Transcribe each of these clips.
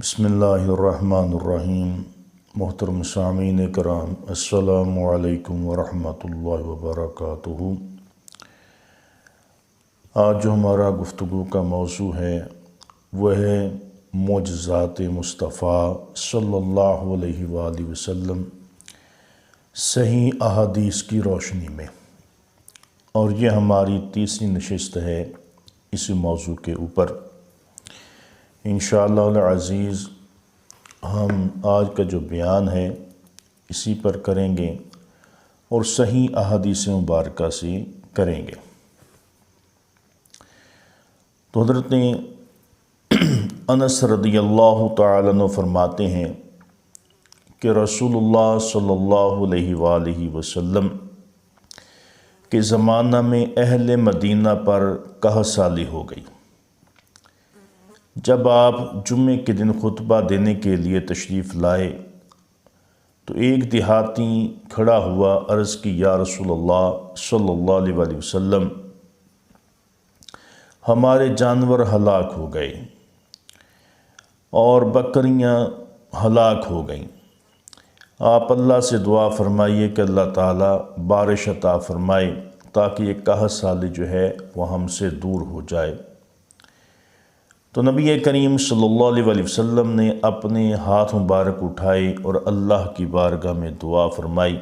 بسم اللہ الرحمن الرحیم۔ محترم سامعین کرام، السلام علیکم ورحمۃ اللہ وبرکاتہ۔ آج جو ہمارا گفتگو کا موضوع ہے وہ ہے معجزات مصطفیٰ صلی اللہ علیہ وآلہ وسلم صحیح احادیث کی روشنی میں، اور یہ ہماری تیسری نشست ہے اس موضوع کے اوپر۔ انشاءاللہ العزیز ہم آج کا جو بیان ہے اسی پر کریں گے اور صحیح احادیث مبارکہ سے کریں گے۔ تو حضرت انس رضی اللہ تعالیٰ عنہ فرماتے ہیں کہ رسول اللہ صلی اللہ علیہ وآلہ وسلم کے زمانہ میں اہل مدینہ پر قحط سالی ہو گئی۔ جب آپ جمعے کے دن خطبہ دینے کے لیے تشریف لائے تو ایک دیہاتی کھڑا ہوا، عرض کی یا رسول اللہ صلی اللہ علیہ وآلہ وسلم، ہمارے جانور ہلاک ہو گئے اور بکریاں ہلاک ہو گئیں، آپ اللہ سے دعا فرمائیے کہ اللہ تعالیٰ بارش عطا فرمائے تاکہ یہ قحط سالی جو ہے وہ ہم سے دور ہو جائے۔ تو نبی کریم صلی اللہ علیہ وآلہ وسلم نے اپنے ہاتھ مبارک اٹھائے اور اللہ کی بارگاہ میں دعا فرمائی۔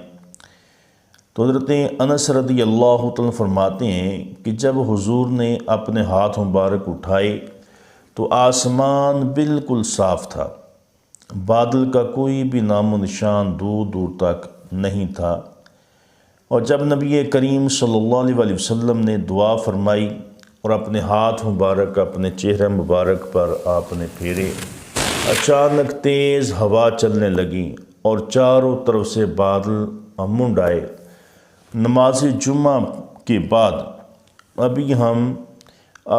تو حضرت انس رضی اللہ تعالیٰ فرماتے ہیں کہ جب حضور نے اپنے ہاتھ مبارک اٹھائے تو آسمان بالکل صاف تھا، بادل کا کوئی بھی نام و نشان دور دور تک نہیں تھا، اور جب نبی کریم صلی اللہ علیہ وآلہ وسلم نے دعا فرمائی اور اپنے ہاتھ مبارک اپنے چہرے مبارک پر آپ نے پھیرے، اچانک تیز ہوا چلنے لگی اور چاروں طرف سے بادل منڈ آئے۔ نماز جمعہ کے بعد ابھی ہم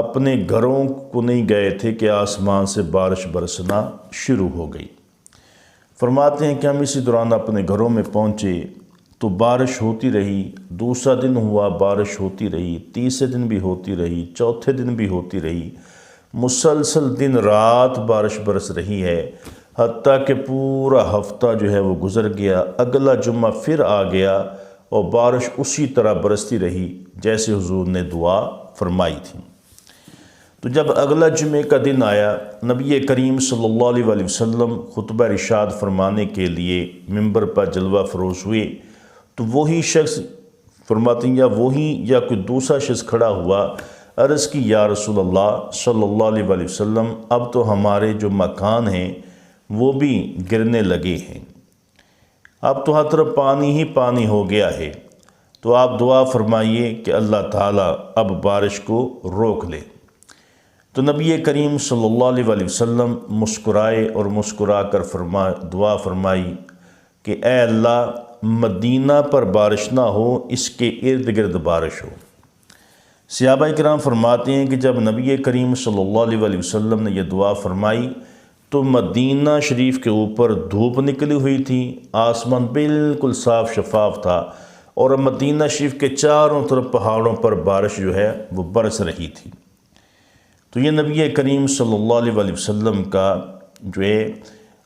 اپنے گھروں کو نہیں گئے تھے کہ آسمان سے بارش برسنا شروع ہو گئی۔ فرماتے ہیں کہ ہم اسی دوران اپنے گھروں میں پہنچے تو بارش ہوتی رہی، دوسرا دن ہوا بارش ہوتی رہی، تیسرے دن بھی ہوتی رہی، چوتھے دن بھی ہوتی رہی، مسلسل دن رات بارش برس رہی ہے، حتیٰ کہ پورا ہفتہ جو ہے وہ گزر گیا۔ اگلا جمعہ پھر آ گیا اور بارش اسی طرح برستی رہی جیسے حضور نے دعا فرمائی تھی۔ تو جب اگلا جمعے کا دن آیا، نبی کریم صلی اللہ علیہ وآلہ وسلم خطبہ ارشاد فرمانے کے لیے ممبر پر جلوہ فروز ہوئے تو وہی شخص فرماتے ہیں یا کوئی دوسرا شخص کھڑا ہوا، عرض کی یا رسول اللہ صلی اللہ علیہ وآلہ وسلم، اب تو ہمارے جو مکان ہیں وہ بھی گرنے لگے ہیں، اب تو ہر طرف پانی ہی پانی ہو گیا ہے، تو آپ دعا فرمائیے کہ اللہ تعالیٰ اب بارش کو روک لے۔ تو نبی کریم صلی اللہ علیہ وآلہ وسلم مسکرائے اور مسکرا کر دعا فرمائی کہ اے اللہ، مدینہ پر بارش نہ ہو، اس کے ارد گرد بارش ہو۔ صحابہ کرام فرماتے ہیں کہ جب نبی کریم صلی اللہ علیہ وآلہ وسلم نے یہ دعا فرمائی تو مدینہ شریف کے اوپر دھوپ نکلی ہوئی تھی، آسمان بالکل صاف شفاف تھا، اور مدینہ شریف کے چاروں طرف پہاڑوں پر بارش جو ہے وہ برس رہی تھی۔ تو یہ نبی کریم صلی اللہ علیہ وآلہ وسلم کا جو ہے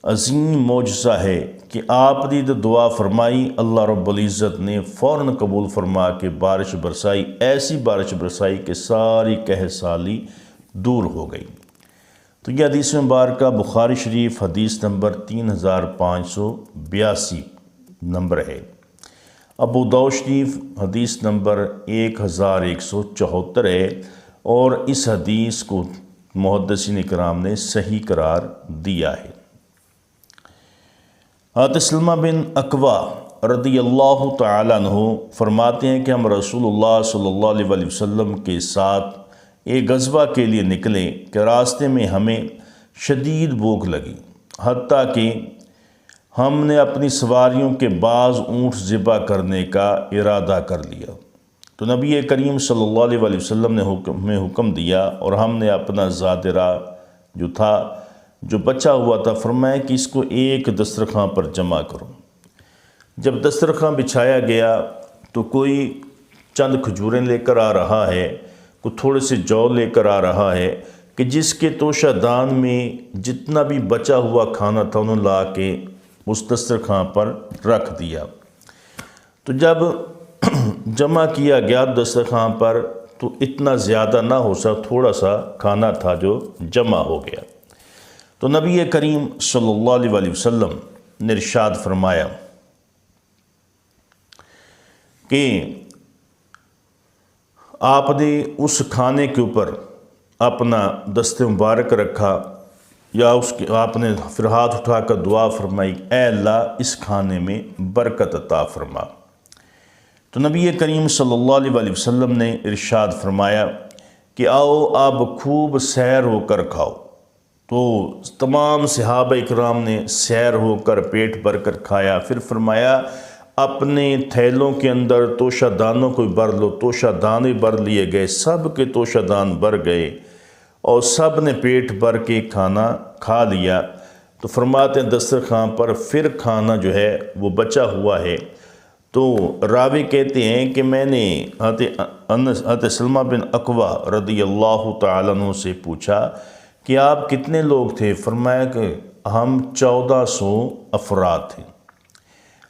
عظیم معجزہ ہے کہ آپ نے دعا فرمائی، اللہ رب العزت نے فوراً قبول فرما کے بارش برسائی، ایسی بارش برسائی کہ ساری قحط سالی دور ہو گئی۔ تو یہ حدیث مبارکہ بخاری شریف حدیث نمبر 3582 نمبر ہے، ابو داؤد شریف حدیث نمبر 1174 ہے، اور اس حدیث کو محدثین کرام نے صحیح قرار دیا ہے۔ حضرت سلمہ بن اکوع رضی اللہ تعالیٰ عنہ فرماتے ہیں کہ ہم رسول اللہ صلی اللہ علیہ وآلہ وسلم کے ساتھ ایک غزوہ کے لیے نکلے کہ راستے میں ہمیں شدید بھوک لگی، حتیٰ کہ ہم نے اپنی سواریوں کے بعض اونٹ ذبح کرنے کا ارادہ کر لیا۔ تو نبی کریم صلی اللہ علیہ وآلہ وسلم نے ہمیں حکم دیا اور ہم نے اپنا زادرہ جو تھا، جو بچا ہوا تھا، فرمایا کہ اس کو ایک دسترخوان پر جمع کرو۔ جب دسترخوان بچھایا گیا تو کوئی چند کھجوریں لے کر آ رہا ہے، کوئی تھوڑے سے جو لے کر آ رہا ہے، کہ جس کے توشہ دان میں جتنا بھی بچا ہوا کھانا تھا انہوں نے لا کے اس دسترخوان پر رکھ دیا۔ تو جب جمع کیا گیا دسترخوان پر تو اتنا زیادہ نہ ہو سکا، تھوڑا سا کھانا تھا جو جمع ہو گیا۔ تو نبی کریم صلی اللہ علیہ وسلم نے ارشاد فرمایا کہ آپ نے اس کھانے کے اوپر اپنا دست مبارک رکھا یا آپ نے پھر ہاتھ اٹھا کر دعا فرمائی، اے اللہ اس کھانے میں برکت عطا فرما۔ تو نبی کریم صلی اللہ علیہ وسلم نے ارشاد فرمایا کہ آؤ آپ خوب سیر ہو کر کھاؤ۔ تو تمام صحابہ اکرام نے سیر ہو کر پیٹ بھر کر کھایا۔ پھر فرمایا اپنے تھیلوں کے اندر توشہ دانوں کو بھر لو، توشہ دانے بھر لیے گئے، سب کے توشہ دان بھر گئے اور سب نے پیٹ بھر کے کھانا کھا لیا۔ تو فرماتے ہیں دسترخوان پر پھر کھانا جو ہے وہ بچا ہوا ہے۔ تو راوی کہتے ہیں کہ میں نے حضرت سلمہ بن اکوع رضی اللہ تعالیٰ عنہ سے پوچھا کہ آپ کتنے لوگ تھے؟ فرمایا کہ ہم 1400 افراد تھے۔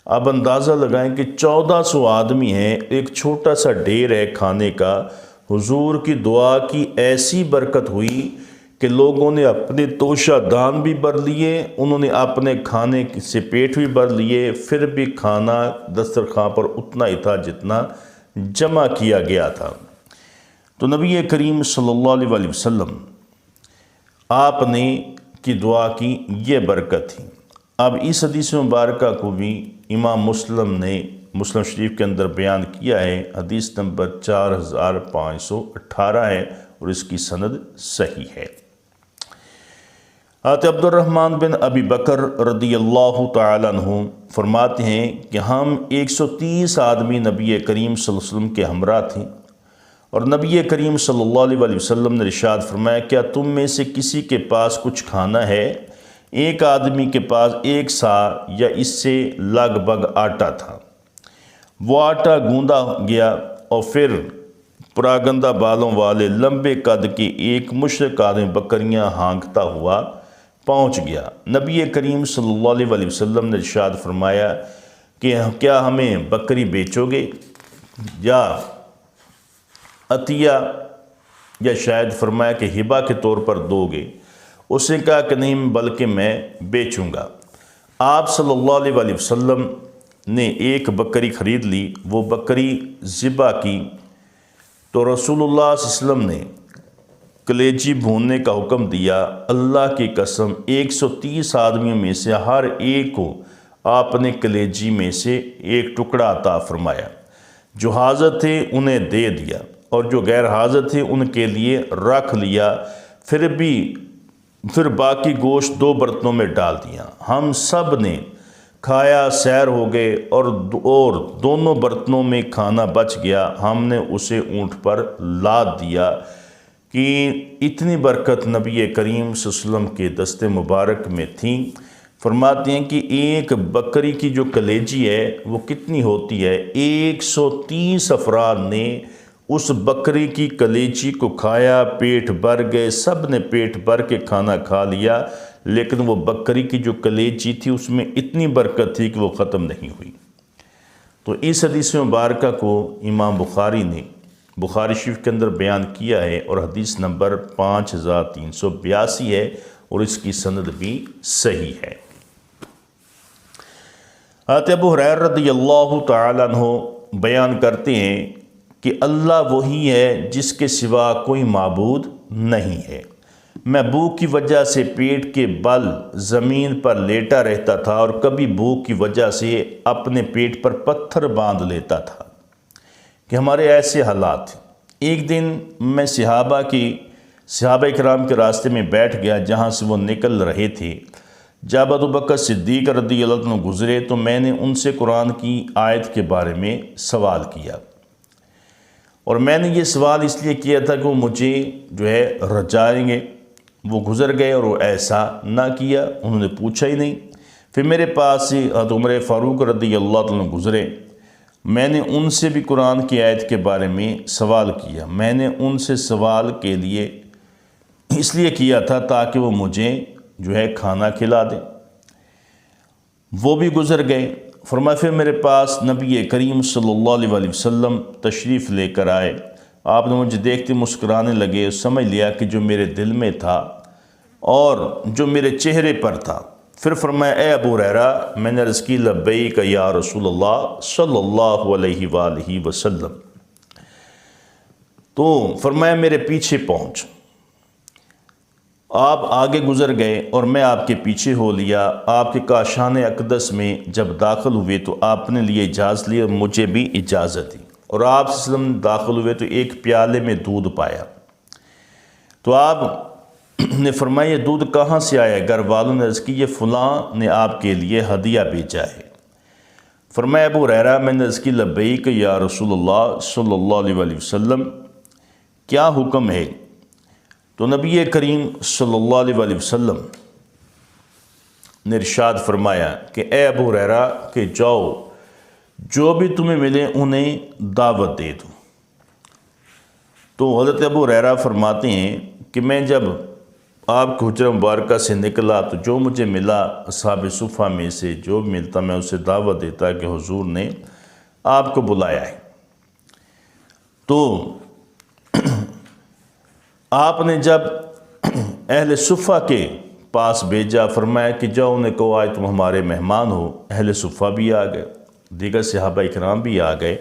اب اندازہ لگائیں کہ 1400 آدمی ہیں، ایک چھوٹا سا ڈھیر ہے کھانے کا۔ حضور کی دعا کی ایسی برکت ہوئی کہ لوگوں نے اپنے توشہ دان بھی بھر لیے، انہوں نے اپنے کھانے سے پیٹ بھی بھر لیے، پھر بھی کھانا دسترخوان پر اتنا ہی تھا جتنا جمع کیا گیا تھا۔ تو نبی کریم صلی اللہ علیہ وسلم آپ نے کی دعا کی یہ برکت تھی۔ اب اس حدیث مبارکہ کو بھی امام مسلم نے مسلم شریف کے اندر بیان کیا ہے، حدیث نمبر 4518 ہے اور اس کی سند صحیح ہے۔ حضرت عبد الرحمن بن ابی بکر رضی اللہ تعالیٰ عنہ فرماتے ہیں کہ ہم 130 آدمی نبی کریم صلی اللہ علیہ وسلم کے ہمراہ تھے، اور نبی کریم صلی اللہ علیہ وسلم نے ارشاد فرمایا کیا تم میں سے کسی کے پاس کچھ کھانا ہے؟ ایک آدمی کے پاس 1 سا یا اس سے لگ بھگ آٹا تھا۔ وہ آٹا گوندا گیا اور پھر پراگندہ بالوں والے لمبے قد کے ایک مشرک آدمی بکریاں ہانکتا ہوا پہنچ گیا۔ نبی کریم صلی اللہ علیہ وسلم نے ارشاد فرمایا کہ کیا ہمیں بکری بیچو گے یا عطیہ، یا شاید فرمایا کہ ہبہ کے طور پر دو گے؟ اس نے کہا کہ نہیں بلکہ میں بیچوں گا۔ آپ صلی اللہ علیہ وسلم نے ایک بکری خرید لی، وہ بکری ذبح کی تو رسول اللہ صلی اللہ علیہ وسلم نے کلیجی بھوننے کا حکم دیا۔ اللہ کی قسم 130 آدمیوں میں سے ہر ایک کو آپ نے کلیجی میں سے ایک ٹکڑا عطا فرمایا۔ جو حاضر تھے انہیں دے دیا اور جو غیر حاضر تھے ان کے لیے رکھ لیا، پھر باقی گوشت 2 برتنوں میں ڈال دیا۔ ہم سب نے کھایا، سیر ہو گئے اور دونوں برتنوں میں کھانا بچ گیا۔ ہم نے اسے اونٹ پر لاد دیا کہ اتنی برکت نبی کریم صلی اللہ علیہ وسلم کے دست مبارک میں تھی۔ فرماتے ہیں کہ ایک بکری کی جو کلیجی ہے وہ کتنی ہوتی ہے؟ 130 افراد نے اس بکری کی کلیجی کو کھایا، پیٹ بھر گئے، سب نے پیٹ بھر کے کھانا کھا لیا، لیکن وہ بکری کی جو کلیجی تھی اس میں اتنی برکت تھی کہ وہ ختم نہیں ہوئی۔ تو اس حدیث مبارکہ کو امام بخاری نے بخاری شریف کے اندر بیان کیا ہے اور حدیث نمبر 5382 ہے اور اس کی سند بھی صحیح ہے۔ حضرت ابو ہریرہ رضی اللہ تعالیٰ عنہ بیان کرتے ہیں کہ اللہ وہی ہے جس کے سوا کوئی معبود نہیں ہے۔ میں بھوک کی وجہ سے پیٹ کے بل زمین پر لیٹا رہتا تھا اور کبھی بھوک کی وجہ سے اپنے پیٹ پر پتھر باندھ لیتا تھا کہ ہمارے ایسے حالات تھے۔ ایک دن میں صحابہ کرام کے راستے میں بیٹھ گیا جہاں سے وہ نکل رہے تھے۔ جب ابوبکر صدیق رضی اللہ عنہ گزرے تو میں نے ان سے قرآن کی آیت کے بارے میں سوال کیا، اور میں نے یہ سوال اس لیے کیا تھا کہ وہ مجھے جو ہے رجائیں گے۔ وہ گزر گئے اور وہ ایسا نہ کیا، انہوں نے پوچھا ہی نہیں۔ پھر میرے پاس سے حضرت عمر فاروق رضی اللہ عنہ گزرے، میں نے ان سے بھی قرآن کی آیت کے بارے میں سوال کیا۔ میں نے ان سے سوال کے لیے اس لیے کیا تھا تاکہ وہ مجھے جو ہے کھانا کھلا دیں۔ وہ بھی گزر گئے۔ فرمایا پھر میرے پاس نبی کریم صلی اللہ علیہ وسلم تشریف لے کر آئے۔ آپ نے مجھے دیکھتے مسکرانے لگے، سمجھ لیا کہ جو میرے دل میں تھا اور جو میرے چہرے پر تھا۔ پھر فرمایا اے ابو ہریرہ، میں نے عرض کی لبیک یا رسول اللہ صلی اللہ علیہ وآلہ وسلم۔ تو فرمایا میرے پیچھے پہنچ۔ آپ آگے گزر گئے اور میں آپ کے پیچھے ہو لیا۔ آپ کے کاشان اقدس میں جب داخل ہوئے تو آپ نے لیے اجازت لی اور مجھے بھی اجازت دی، اور آپ صلی اللہ علیہ وسلم داخل ہوئے تو ایک پیالے میں دودھ پایا۔ تو آپ نے فرمایا یہ دودھ کہاں سے آیا؟ گھر والوں نے عرض کی یہ فلاں نے آپ کے لیے ہدیہ بھیجا ہے۔ فرمایا ابو ہریرہ، میں نے عرض کی لبیک یا رسول اللہ صلی اللہ علیہ وسلم، کیا حکم ہے؟ تو نبی کریم صلی اللہ علیہ وسلم نے ارشاد فرمایا کہ اے ابو ہریرہ کہ جاؤ، جو بھی تمہیں ملے انہیں دعوت دے دو۔ تو حضرت ابو ہریرہ فرماتے ہیں کہ میں جب آپ کے حجرہ مبارکہ سے نکلا تو جو مجھے ملا اصحاب صفہ میں سے جو بھی ملتا میں اسے دعوت دیتا کہ حضور نے آپ کو بلایا ہے۔ تو آپ نے جب اہل صفہ کے پاس بھیجا، فرمایا کہ جاؤ انہیں کہو آج تم ہمارے مہمان ہو۔ اہل صفہ بھی آ گئے، دیگر صحابہ اکرام بھی آ گئے۔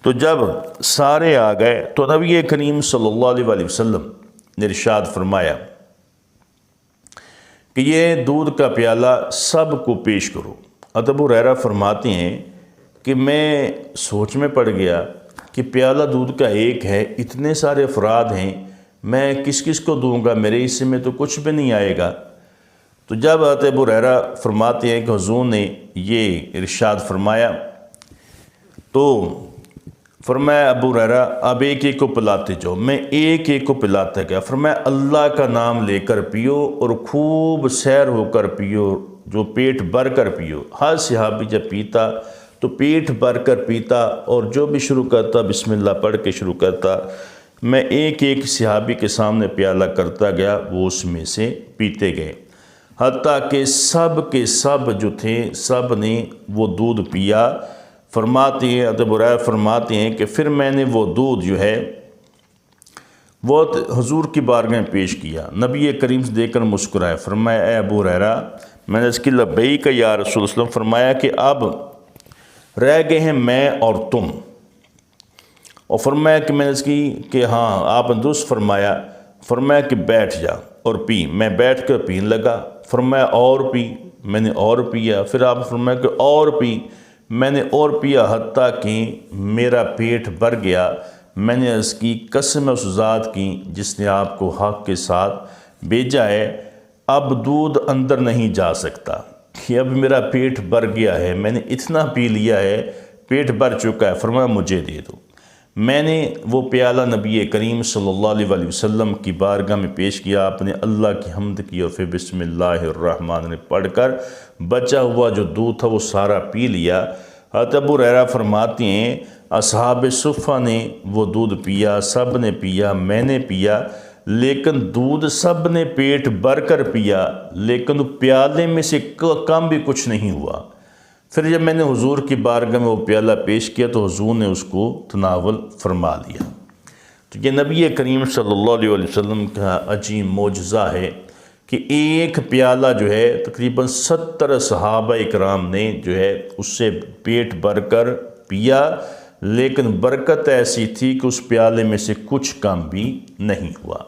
تو جب سارے آ گئے تو نبی کریم صلی اللہ علیہ وسلم نے ارشاد فرمایا کہ یہ دودھ کا پیالہ سب کو پیش کرو۔ ابو ہریرہ فرماتے ہیں کہ میں سوچ میں پڑ گیا کہ پیالہ دودھ کا ایک ہے، اتنے سارے افراد ہیں، میں کس کس کو دوں گا؟ میرے حصے میں تو کچھ بھی نہیں آئے گا۔ تو جب ابو ہریرہ فرماتے ہیں کہ حضور نے یہ ارشاد فرمایا تو فرمایا ابو ہریرہ اب ایک ایک کو پلاتے جاؤ۔ میں ایک ایک کو پلاتا گیا۔ فرمایا اللہ کا نام لے کر پیو اور خوب سیر ہو کر پیو، جو پیٹ بھر کر پیو۔ ہر صحابی جب پیتا تو پیٹ بھر کر پیتا، اور جو بھی شروع کرتا بسم اللہ پڑھ کے شروع کرتا۔ میں ایک ایک صحابی کے سامنے پیالہ کرتا گیا، وہ اس میں سے پیتے گئے، حتیٰ کہ سب کے سب جو تھے سب نے وہ دودھ پیا۔ فرماتے ہیں ابو ہریرہ فرماتے ہیں کہ پھر میں نے وہ دودھ جو ہے وہ حضور کی بارگاہ میں پیش کیا۔ نبی کریم سے دیکھ کر مسکرائے، فرمایا اے ابو ہریرہ، میں نے اس کی لبیک یا رسول اللہ، فرمایا کہ اب رہ گئے ہیں میں اور تم، اور فرمایا کہ میں نے اس کی کہ ہاں آپ نے درست فرمایا۔ فرمایا کہ بیٹھ جا اور پی۔ میں بیٹھ کر پینے لگا۔ فرمایا اور پی، میں نے اور پیا۔ پھر آپ فرمایا کہ اور پی، میں نے اور پیا، حتیٰ کہ میرا پیٹ بھر گیا۔ میں نے اس کی قسم اس ذات کی جس نے آپ کو حق کے ساتھ بھیجا ہے، اب دودھ اندر نہیں جا سکتا، کہ اب میرا پیٹ بھر گیا ہے، میں نے اتنا پی لیا ہے، پیٹ بھر چکا ہے۔ فرمایا مجھے دے دو۔ میں نے وہ پیالہ نبی کریم صلی اللہ علیہ وسلم کی بارگاہ میں پیش کیا۔ آپ نے اللہ کی حمد کی اور پھر بسم اللہ الرحمن الرحیم پڑھ کر بچا ہوا جو دودھ تھا وہ سارا پی لیا۔ حضرت ابو ہریرہ فرماتے ہیں اصحاب صفہ نے وہ دودھ پیا، سب نے پیا، میں نے پیا، لیکن دودھ سب نے پیٹ بھر کر پیا، لیکن پیالے میں سے کم بھی کچھ نہیں ہوا۔ پھر جب میں نے حضور کی بارگاہ میں وہ پیالہ پیش کیا تو حضور نے اس کو تناول فرما لیا۔ تو یہ نبی کریم صلی اللہ علیہ وسلم کا عجیب معجزہ ہے کہ ایک پیالہ جو ہے تقریباً 70 صحابہ اکرام نے جو ہے اس سے پیٹ بھر کر پیا، لیکن برکت ایسی تھی کہ اس پیالے میں سے کچھ کم بھی نہیں ہوا۔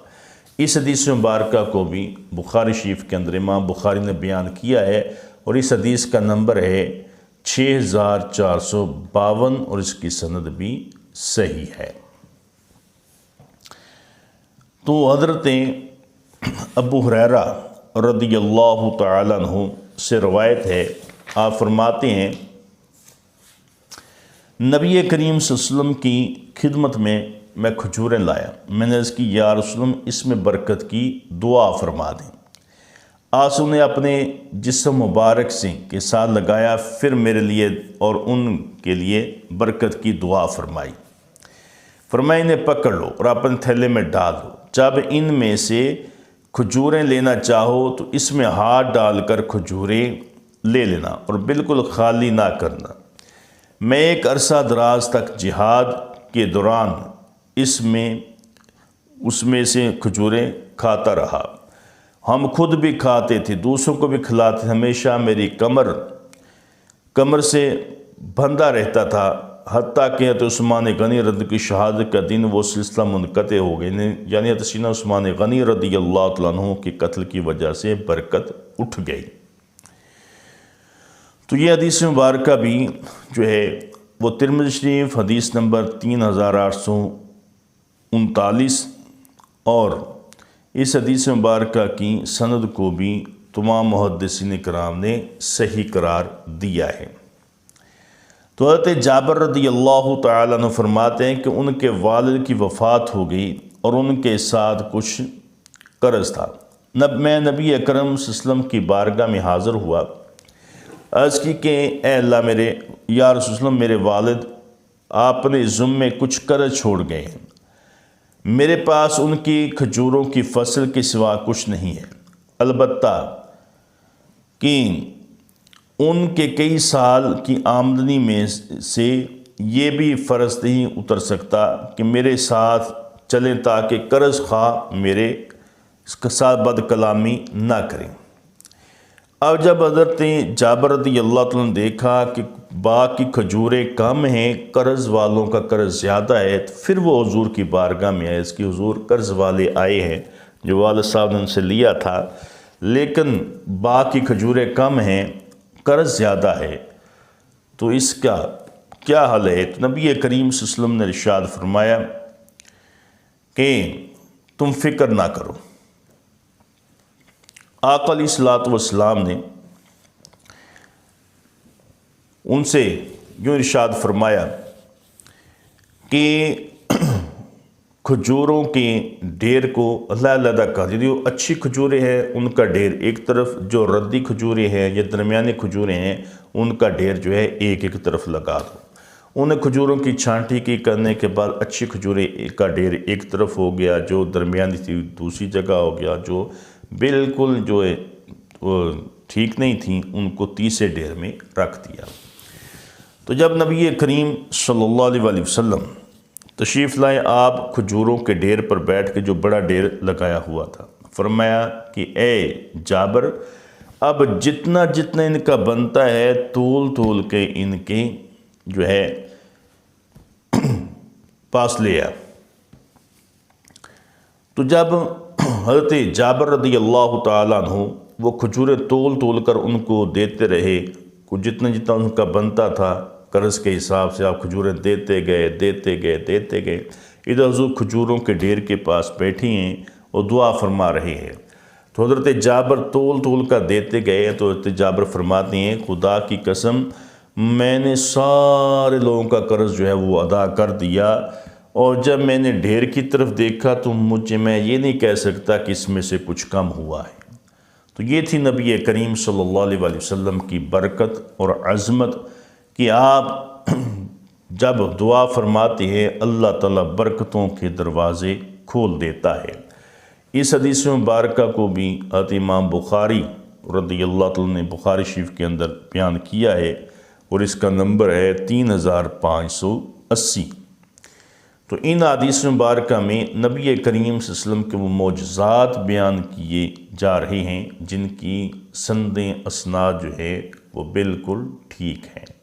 اس حدیث مبارکہ کو بھی بخاری شریف کے اندر امام بخاری نے بیان کیا ہے، اور اس حدیث کا نمبر ہے 6452 اور اس کی سند بھی صحیح ہے۔ تو حضرت ابو ہریرہ رضی اللہ تعالیٰ عنہ سے روایت ہے، آپ فرماتے ہیں نبی کریم صلی اللہ علیہ وسلم کی خدمت میں کھجوریں لایا۔ میں نے اس کی یا رسول اللہ اس میں برکت کی دعا فرما دیں۔ آنسو نے اپنے جسم مبارک سے کے ساتھ لگایا، پھر میرے لیے اور ان کے لیے برکت کی دعا فرمائی۔ فرمایا انہیں پکڑ لو اور اپنے تھیلے میں ڈال دو، جب ان میں سے کھجوریں لینا چاہو تو اس میں ہاتھ ڈال کر کھجوریں لے لینا اور بالکل خالی نہ کرنا۔ میں ایک عرصہ دراز تک جہاد کے دوران اس میں سے کھجوریں کھاتا رہا۔ ہم خود بھی کھاتے تھے، دوسروں کو بھی کھلاتے تھے۔ ہمیشہ میری کمر سے بندھا رہتا تھا، حتیٰ کہ حضرت عثمان غنی رضی کی شہادت کا دن وہ سلسلہ منقطع ہو گئے، یعنی حضرت سیدنا عثمان غنی رضی اللہ تعالیٰ عنہ کے قتل کی وجہ سے برکت اٹھ گئی۔ تو یہ حدیث مبارکہ بھی جو ہے وہ ترمذی شریف حدیث نمبر 3839 اور اس حدیث مبارکہ کی سند کو بھی تمام محدثین کرام نے صحیح قرار دیا ہے۔ تو حضرت جابر رضی اللہ تعالیٰ عنہ فرماتے ہیں کہ ان کے والد کی وفات ہو گئی اور ان کے ساتھ کچھ قرض تھا۔ میں نبی اکرم صلی اللہ علیہ وسلم کی بارگاہ میں حاضر ہوا، عرض کی کہ اے اللہ یا رسول اللہ، میرے والد آپ نے ذمے کچھ قرض چھوڑ گئے ہیں، میرے پاس ان کی کھجوروں کی فصل کے سوا کچھ نہیں ہے، البتہ کہ ان کے کئی سال کی آمدنی میں سے یہ بھی فرض نہیں اتر سکتا کہ میرے ساتھ چلیں تاکہ قرض خواہ میرے ساتھ بد کلامی نہ کریں۔ اب جب حضرت جابر رضی اللہ تعالیٰ نے دیکھا کہ باغ کی کھجوریں کم ہیں، قرض والوں کا قرض زیادہ ہے، تو پھر وہ حضور کی بارگاہ میں آئے، اس کی حضور قرض والے آئے ہیں جو والد صاحب نے ان سے لیا تھا، لیکن باغ کی کھجوریں کم ہیں، قرض زیادہ ہے، تو اس کا کیا حل ہے؟ تو نبی کریم صلی اللہ علیہ وسلم نے ارشاد فرمایا کہ تم فکر نہ کرو۔ آقا علیہ الصلوۃ والسلام نے ان سے یوں ارشاد فرمایا کہ کھجوروں کے ڈھیر کو علیحدہ کر دو، جو اچھی کھجوریں ہیں ان کا ڈھیر ایک طرف، جو ردی کھجوریں ہیں یا درمیانی کھجوریں ہیں ان کا ڈھیر جو ہے ایک طرف لگا دو۔ ان کھجوروں کی چھانٹی کی کرنے کے بعد اچھی کھجوریں کا ڈھیر ایک طرف ہو گیا، جو درمیانی تھی دوسری جگہ ہو گیا، جو بالکل جو ہے ٹھیک نہیں تھیں ان کو تیسرے ڈھیر میں رکھ دیا۔ تو جب نبی کریم صلی اللہ علیہ وسلم تشریف لائے، آپ کھجوروں کے ڈھیر پر بیٹھ کے جو بڑا ڈھیر لگایا ہوا تھا، فرمایا کہ اے جابر، اب جتنا ان کا بنتا ہے تول کے ان کے جو ہے پاس لے آ۔ تو جب حضرت جابر رضی اللہ تعالیٰ عنہ وہ کھجوریں تول کر ان کو دیتے رہے، جتنا ان کا بنتا تھا قرض کے حساب سے آپ کھجوریں دیتے گئے۔ ادھر حضور کھجوروں کے ڈھیر کے پاس بیٹھی ہیں اور دعا فرما رہے ہیں۔ تو حضرت جابر تول کر دیتے گئے، تو حضرت جابر فرماتے ہیں خدا کی قسم میں نے سارے لوگوں کا قرض جو ہے وہ ادا کر دیا، اور جب میں نے ڈھیر کی طرف دیکھا تو میں یہ نہیں کہہ سکتا کہ اس میں سے کچھ کم ہوا ہے۔ تو یہ تھی نبی کریم صلی اللہ علیہ وسلم کی برکت اور عظمت کہ آپ جب دعا فرماتے ہیں اللہ تعالیٰ برکتوں کے دروازے کھول دیتا ہے۔ اس حدیث مبارکہ کو بھی حضرت امام بخاری رضی اللہ تعالیٰ نے بخاری شریف کے اندر بیان کیا ہے، اور اس کا نمبر ہے 3580۔ تو ان حدیث مبارکہ میں نبی کریم صلی اللہ علیہ وسلم کے وہ معجزات بیان کیے جا رہے ہیں جن کی سندیں اسناد جو ہے وہ بالکل ٹھیک ہیں۔